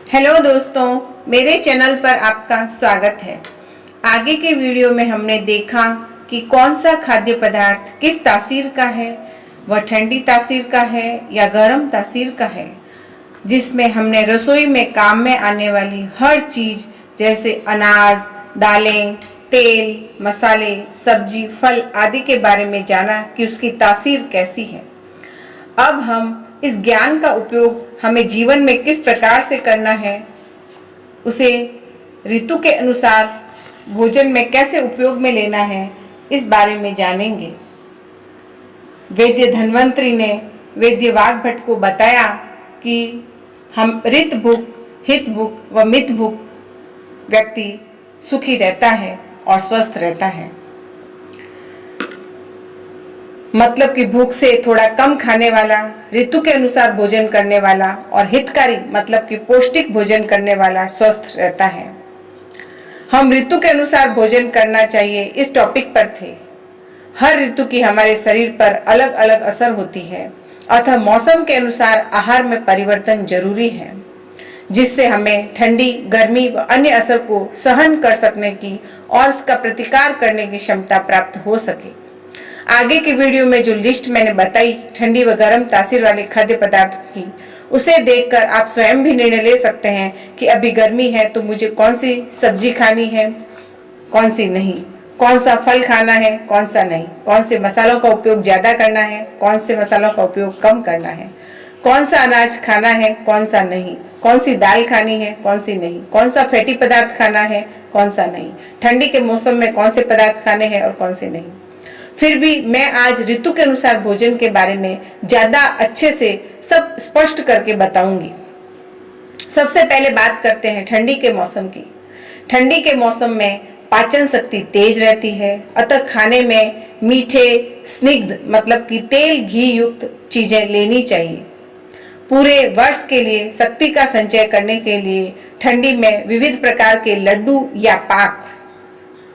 Hello दोस्तों, मेरे channel पर आपका स्वागत है। आगे के वीडियो में हमने देखा कि कौन सा खाद्य पदार्थ किस तासीर का है, वह ठंडी तासीर का है या गर्म तासीर का है, जिसमें हमने रसोई में काम में आने वाली हर चीज जैसे अनाज, दालें, तेल, मसाले, सब्जी, फल आदि के बारे में जाना कि उसकी तासीर कैसी है। अब हम इस ज्ञान का उपयोग हमें जीवन में किस प्रकार से करना है, उसे ऋतु के अनुसार भोजन में कैसे उपयोग में लेना है, इस बारे में जानेंगे। वैद्य धन्वंतरि ने वैद्य वाग्भट को बताया कि हम ऋत भुक, हित भुक व मित भुक व्यक्ति सुखी रहता है और स्वस्थ रहता है। मतलब कि भूख से थोड़ा कम खाने वाला, ऋतु के अनुसार भोजन करने वाला और हितकारी मतलब कि पौष्टिक भोजन करने वाला स्वस्थ रहता है। हम ऋतु के अनुसार भोजन करना चाहिए इस टॉपिक पर थे। हर ऋतु की हमारे शरीर पर अलग अलग असर होती है, अतः मौसम के अनुसार आहार में परिवर्तन जरूरी है, जिससे हमें ठंडी, गर्मी व अन्य असर को सहन कर सकने की और उसका प्रतिकार करने की क्षमता प्राप्त हो सके। आगे की वीडियो में जो लिस्ट मैंने बताई ठंडी व गर्म तासीर वाले खाद्य पदार्थों की, उसे देखकर आप स्वयं भी निर्णय ले सकते हैं कि अभी गर्मी है तो मुझे कौन सी सब्जी खानी है, कौन सी नहीं, कौन सा फल खाना है, कौन सा नहीं, कौन से मसालों का उपयोग ज्यादा करना है, कौन से मसालों का उपयोग कम करना है, कौन सा अनाज खाना है, कौन सा नहीं, कौन सी दाल खानी है, कौन सी नहीं, कौन सा फैटी पदार्थ खाना है, कौन सा नहीं, ठंडी के मौसम में कौन से पदार्थ खाने हैं और कौन से नहीं। फिर भी मैं आज ऋतु के अनुसार भोजन के बारे में ज्यादा अच्छे से सब स्पष्ट करके बताऊंगी। सबसे पहले बात करते हैं ठंडी के मौसम की। ठंडी के मौसम में पाचन शक्ति तेज रहती है, अतः खाने में मीठे, स्निग्ध मतलब कि तेल घी युक्त चीजें लेनी चाहिए। पूरे वर्ष के लिए शक्ति का संचय करने के लिए ठंडी में विविध प्रकार के लड्डू या पाक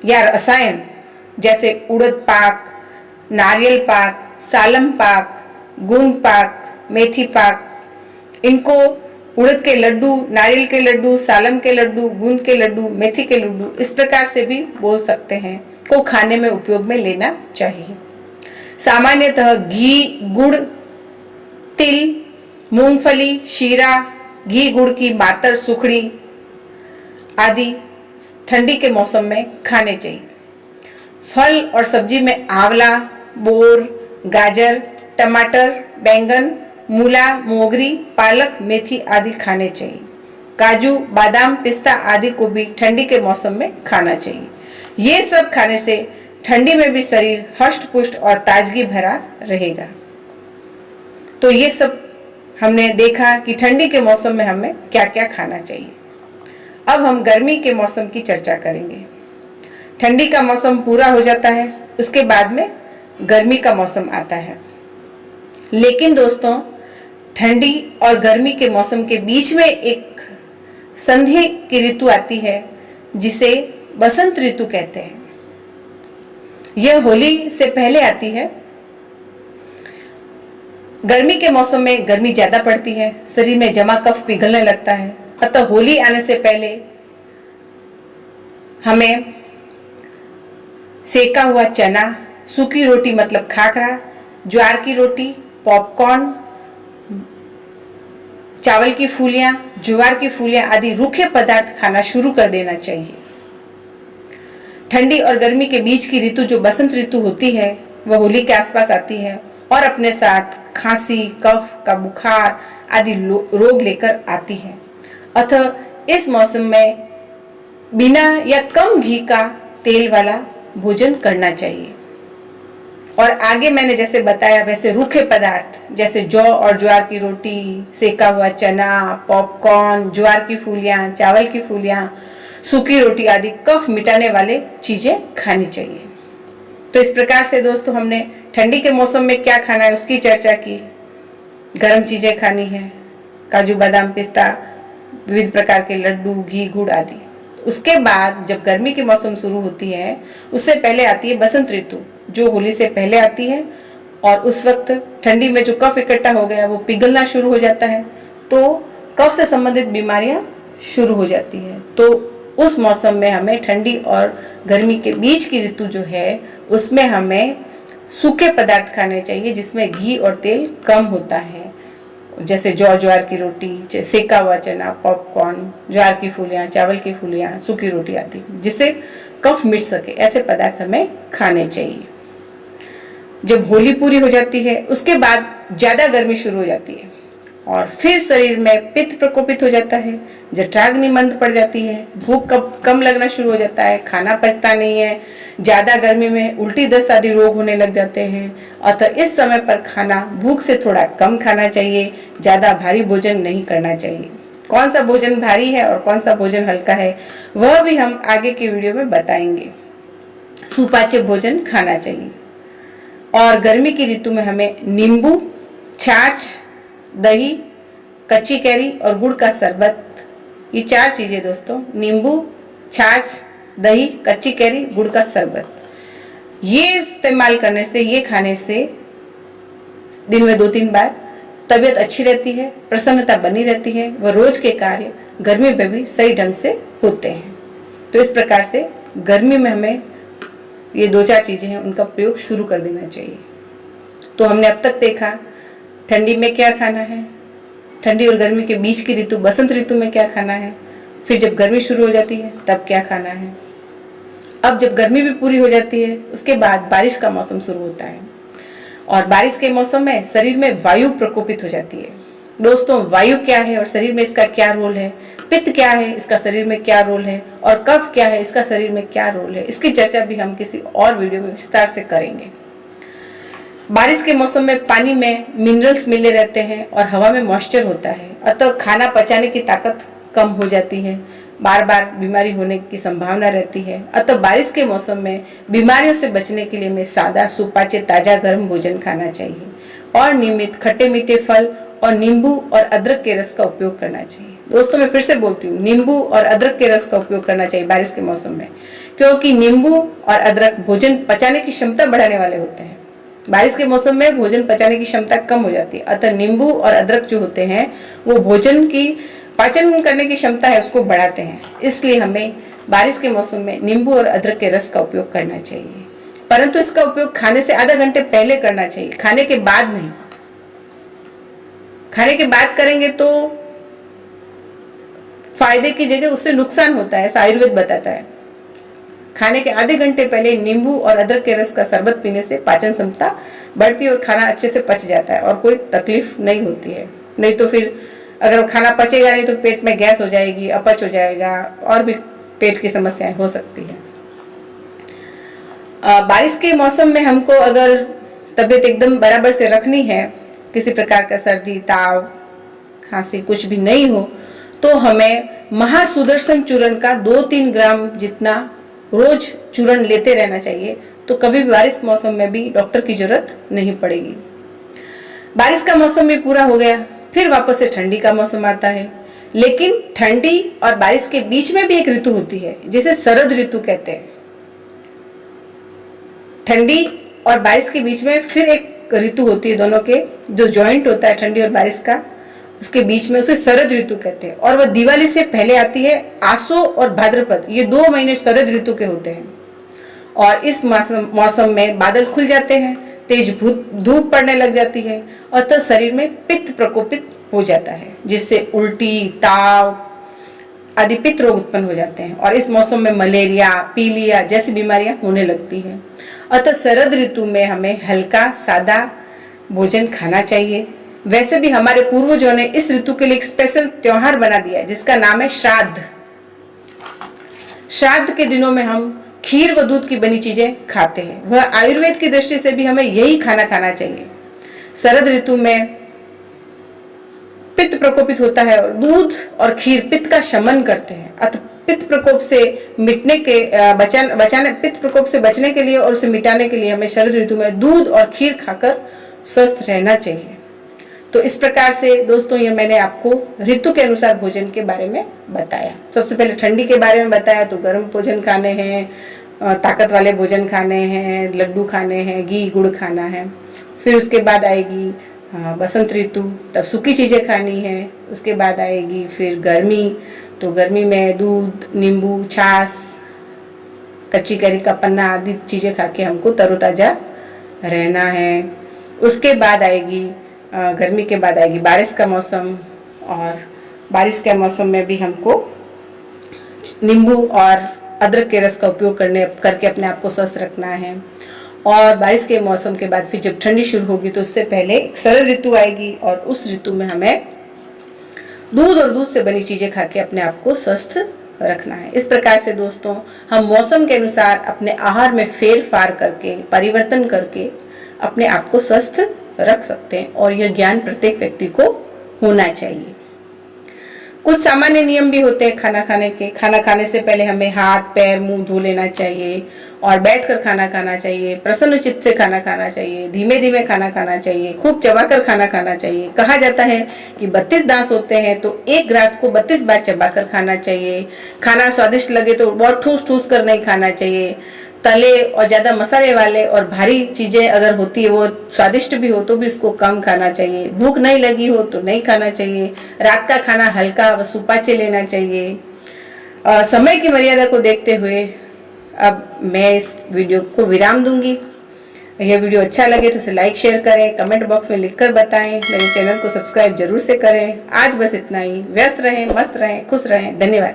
या रसायन जैसे उड़द पाक, नारियल पाक, सालम पाक, गूंद पाक, मेथी पाक, इनको उड़द के लड्डू, नारियल के लड्डू, सालम के लड्डू, गूंद के लड्डू, मेथी के लड्डू, इस प्रकार से भी बोल सकते हैं, को खाने में उपयोग में लेना चाहिए। सामान्यतः घी, गुड़, तिल, मूंगफली, शीरा, घी गुड़ की मातर, सुखड़ी आदि ठंडी के मौसम में खाने चाहिए। फल और सब्जी में आंवला, बोर, गाजर, टमाटर, बैंगन, मूला, मोगरी, पालक, मेथी आदि खाने चाहिए। काजू, बादाम, पिस्ता आदि को भी ठंडी के मौसम में खाना चाहिए। ये सब खाने से ठंडी में भी शरीर हष्ट पुष्ट और ताजगी भरा रहेगा। तो ये सब हमने देखा कि ठंडी के मौसम में हमें क्या क्या खाना चाहिए। अब हम गर्मी के मौसम की चर्चा करेंगे। ठंडी का मौसम पूरा हो जाता है, उसके बाद में गर्मी का मौसम आता है। लेकिन दोस्तों, ठंडी और गर्मी के मौसम के बीच में एक संधि की ऋतु आती है, जिसे बसंत ऋतु कहते हैं। यह होली से पहले आती है। गर्मी के मौसम में गर्मी ज्यादा पड़ती है, शरीर में जमा कफ पिघलने लगता है, अतः होली आने से पहले हमें सेका हुआ चना, सूखी रोटी मतलब खाखरा, ज्वार की रोटी, पॉपकॉर्न, चावल की फूलियां, ज्वार की फूलियां आदि रूखे पदार्थ खाना शुरू कर देना चाहिए। ठंडी और गर्मी के बीच की ऋतु जो बसंत ऋतु होती है, वह होली के आसपास आती है और अपने साथ खांसी, कफ का बुखार आदि रोग लेकर आती है। अतः इस मौसम में बिना या कम घी का तेल वाला भोजन करना चाहिए। और आगे मैंने जैसे बताया वैसे रूखे पदार्थ जैसे जौ और ज्वार की रोटी, सेका हुआ चना, पॉपकॉर्न, ज्वार की फूलियां, चावल की फूलियां, सूखी रोटी आदि कफ मिटाने वाले चीजें खानी चाहिए। तो इस प्रकार से दोस्तों हमने ठंडी के मौसम में क्या खाना है उसकी चर्चा की। गर्म चीजें खानी है, काजू, बादाम, पिस्ता, विविध प्रकार के लड्डू, घी, गुड़ आदि। उसके बाद जब गर्मी के मौसम शुरू होती है, उससे पहले आती है बसंत ऋतु, जो होली से पहले आती है। और उस वक्त ठंडी में जो कफ इकट्ठा हो गया वो पिघलना शुरू हो जाता है, तो कफ से संबंधित बीमारियां शुरू हो जाती है। तो उस मौसम में हमें ठंडी और गर्मी के बीच की ऋतु जो है उसमें हमें सूखे पदार्थ खाने चाहिए जिसमें घी और तेल कम होता है, जैसे ज्वार की रोटी, सेका हुआ चना, पॉपकॉर्न, ज्वार की फूलियाँ, चावल की फूलियाँ, सूखी रोटी आदि, जिससे कफ मिट सके ऐसे पदार्थ हमें खाने चाहिए। जब होली पूरी हो जाती है उसके बाद ज्यादा गर्मी शुरू हो जाती है और फिर शरीर में पित्त प्रकोपित हो जाता है, जठराग्नि मंद पड़ जाती है, भूख कम लगना शुरू हो जाता है, खाना पचता नहीं है, ज्यादा गर्मी में उल्टी दस्त आदि रोग होने लग जाते हैं। अतः इस समय पर खाना भूख से थोड़ा कम खाना चाहिए, ज्यादा भारी भोजन नहीं करना चाहिए। कौन सा भोजन भारी है और कौन सा भोजन हल्का है वह भी हम आगे के वीडियो में बताएंगे। सुपाच्य भोजन खाना चाहिए। और गर्मी की ऋतु में हमें नींबू, छाछ, दही, कच्ची कैरी और गुड़ का शरबत, ये 4 चीजें दोस्तों, नींबू, छाछ, दही, कच्ची कैरी, गुड़ का शरबत, ये इस्तेमाल करने से, ये खाने से दिन में 2-3 बार तबीयत अच्छी रहती है, प्रसन्नता बनी रहती है व रोज के कार्य गर्मी में भी सही ढंग से होते हैं। तो इस प्रकार से गर्मी में हमें ये 2-4 चीजें हैं उनका प्रयोग शुरू कर देना चाहिए। तो हमने अब तक देखा ठंडी में क्या खाना है, ठंडी और गर्मी के बीच की ऋतु बसंत ऋतु में क्या खाना है, फिर जब गर्मी शुरू हो जाती है तब क्या खाना है। अब जब गर्मी भी पूरी हो जाती है उसके बाद बारिश का मौसम शुरू होता है और बारिश के मौसम में शरीर में वायु प्रकोपित हो जाती है। दोस्तों, वायु क्या है और शरीर में इसका क्या रोल है, पित्त क्या है, इसका शरीर में क्या रोल है, और कफ क्या है, इसका शरीर में क्या रोल है, इसकी चर्चा भी हम किसी और वीडियो में विस्तार से करेंगे। बारिश के मौसम में पानी में मिनरल्स मिले रहते हैं और हवा में मॉइस्चर होता है, अतः खाना पचाने की ताकत कम हो जाती है, बार बार बीमारी होने की संभावना रहती है। अतः बारिश के मौसम में बीमारियों से बचने के लिए हमें सादा, सुपाच्य, ताजा गर्म भोजन खाना चाहिए और नियमित खट्टे मीठे फल और नींबू और अदरक के रस का उपयोग करना चाहिए। दोस्तों, मैं फिर से बोलती हूँ, नींबू और अदरक के रस का उपयोग करना चाहिए बारिश के मौसम में, क्योंकि नींबू और अदरक भोजन पचाने की क्षमता बढ़ाने वाले होते हैं। बारिश के मौसम में भोजन पचाने की क्षमता कम हो जाती है, अतः नींबू और अदरक जो होते हैं वो भोजन की पाचन करने की क्षमता है उसको बढ़ाते हैं। इसलिए हमें बारिश के मौसम में नींबू और अदरक के रस का उपयोग करना चाहिए, परंतु इसका उपयोग खाने से आधा घंटे पहले करना चाहिए, खाने के बाद नहीं। खाने के बाद करेंगे तो फायदे की जगह उससे नुकसान होता है, ऐसा आयुर्वेद बताता है। खाने के आधे घंटे पहले नींबू और अदरक के रस का शरबत पीने से पाचन क्षमता बढ़ती है और खाना अच्छे से पच जाता है और कोई तकलीफ नहीं होती है। नहीं तो फिर अगर खाना पचेगा नहीं तो पेट में गैस हो जाएगी, अपच हो जाएगा और भी पेट की समस्याएं हो सकती है। बारिश के मौसम में हमको अगर तबीयत एकदम बराबर से रखनी है, किसी प्रकार का सर्दी, ताव, खांसी कुछ भी नहीं हो, तो हमें महासुदर्शन चूर्ण का 2-3 ग्राम जितना रोज चूर्ण लेते रहना चाहिए। तो कभी भी बारिश मौसम में भी डॉक्टर की जरूरत नहीं पड़ेगी। बारिश का मौसम भी पूरा हो गया, फिर वापस से ठंडी का मौसम आता है। लेकिन ठंडी और बारिश के बीच में भी एक ऋतु होती है जिसे शरद ऋतु कहते हैं। ठंडी और बारिश के बीच में फिर एक ऋतु होती है, दोनों के जो जॉइंट होता है ठंडी और बारिश का, उसके बीच में उसे शरद ऋतु कहते हैं और वह दिवाली से पहले आती है। आसो और भाद्रपद, ये 2 महीने शरद ऋतु के होते हैं और इस मौसम में बादल खुल जाते हैं, तेज धूप पड़ने लग जाती है, अतः शरीर में पित्त प्रकोपित हो जाता है, जिससे उल्टी, ताव आदि पित्त रोग उत्पन्न हो जाते हैं और इस मौसम में मलेरिया, पीलिया जैसी बीमारियां होने लगती हैं। अतः शरद ऋतु में हमें हल्का सादा भोजन खाना चाहिए। वैसे भी हमारे पूर्वजों ने इस ऋतु के लिए एक स्पेशल त्योहार बना दिया है जिसका नाम है श्राद्ध। श्राद्ध के दिनों में हम खीर व दूध की बनी चीजें खाते हैं। वह आयुर्वेद की दृष्टि से भी हमें यही खाना खाना चाहिए। शरद ऋतु में पित्त प्रकोपित होता है और दूध और खीर पित्त का शमन करते हैं। अतः पित्त प्रकोप से पित्त प्रकोप से बचने के लिए और उसे मिटाने के लिए हमें शरद ऋतु में दूध और खीर खाकर स्वस्थ रहना चाहिए। तो इस प्रकार से दोस्तों ये मैंने आपको ऋतु के अनुसार भोजन के बारे में बताया। सबसे पहले ठंडी के बारे में बताया, तो गर्म भोजन खाने हैं, ताकत वाले भोजन खाने हैं, लड्डू खाने हैं, घी गुड़ खाना है। फिर उसके बाद आएगी बसंत ऋतु, तब सूखी चीज़ें खानी है। उसके बाद आएगी फिर गर्मी, तो गर्मी में दूध, नींबू, छाछ, कच्ची कैरी का पन्ना आदि चीज़ें खा के हमको तरोताज़ा रहना है। उसके बाद आएगी गर्मी के बाद आएगी बारिश का मौसम, और बारिश के मौसम में भी हमको नींबू और अदरक के रस का उपयोग करके अपने आप को स्वस्थ रखना है। और बारिश के मौसम के बाद फिर जब ठंडी शुरू होगी तो उससे पहले शरद ऋतु आएगी, और उस ऋतु में हमें दूध और दूध से बनी चीज़ें खा के अपने आप को स्वस्थ रखना है। इस प्रकार से दोस्तों हम मौसम के अनुसार अपने आहार में फेरफार करके, परिवर्तन करके अपने आप को स्वस्थ रख सकते हैं, और यह ज्ञान प्रत्येक व्यक्ति को होना चाहिए। कुछ सामान्य नियम भी होते हैं खाना खाने के। खाना खाने से पहले हमें हाथ, पैर, मुंह धो लेना चाहिए, और बैठकर खाना खाना चाहिए। प्रसन्न चित्त से खाना खाना चाहिए, धीमे धीमे खाना खाना चाहिए, खूब चबाकर खाना खाना चाहिए। कहा जाता है कि 32 दांत होते हैं, तो एक ग्रास को 32 बार चबाकर खाना चाहिए। खाना स्वादिष्ट लगे तो बहुत ठूस ठूस कर नहीं खाना चाहिए। तले और ज़्यादा मसाले वाले और भारी चीज़ें अगर होती है, वो स्वादिष्ट भी हो तो भी उसको कम खाना चाहिए। भूख नहीं लगी हो तो नहीं खाना चाहिए। रात का खाना हल्का व सुपाच्य लेना चाहिए। समय की मर्यादा को देखते हुए अब मैं इस वीडियो को विराम दूंगी। यह वीडियो अच्छा लगे तो इसे लाइक शेयर करें, कमेंट बॉक्स में लिखकर बताएं। मेरे चैनल को सब्सक्राइब जरूर से करें। आज बस इतना ही। व्यस्त रहें, मस्त रहें, खुश रहें। धन्यवाद।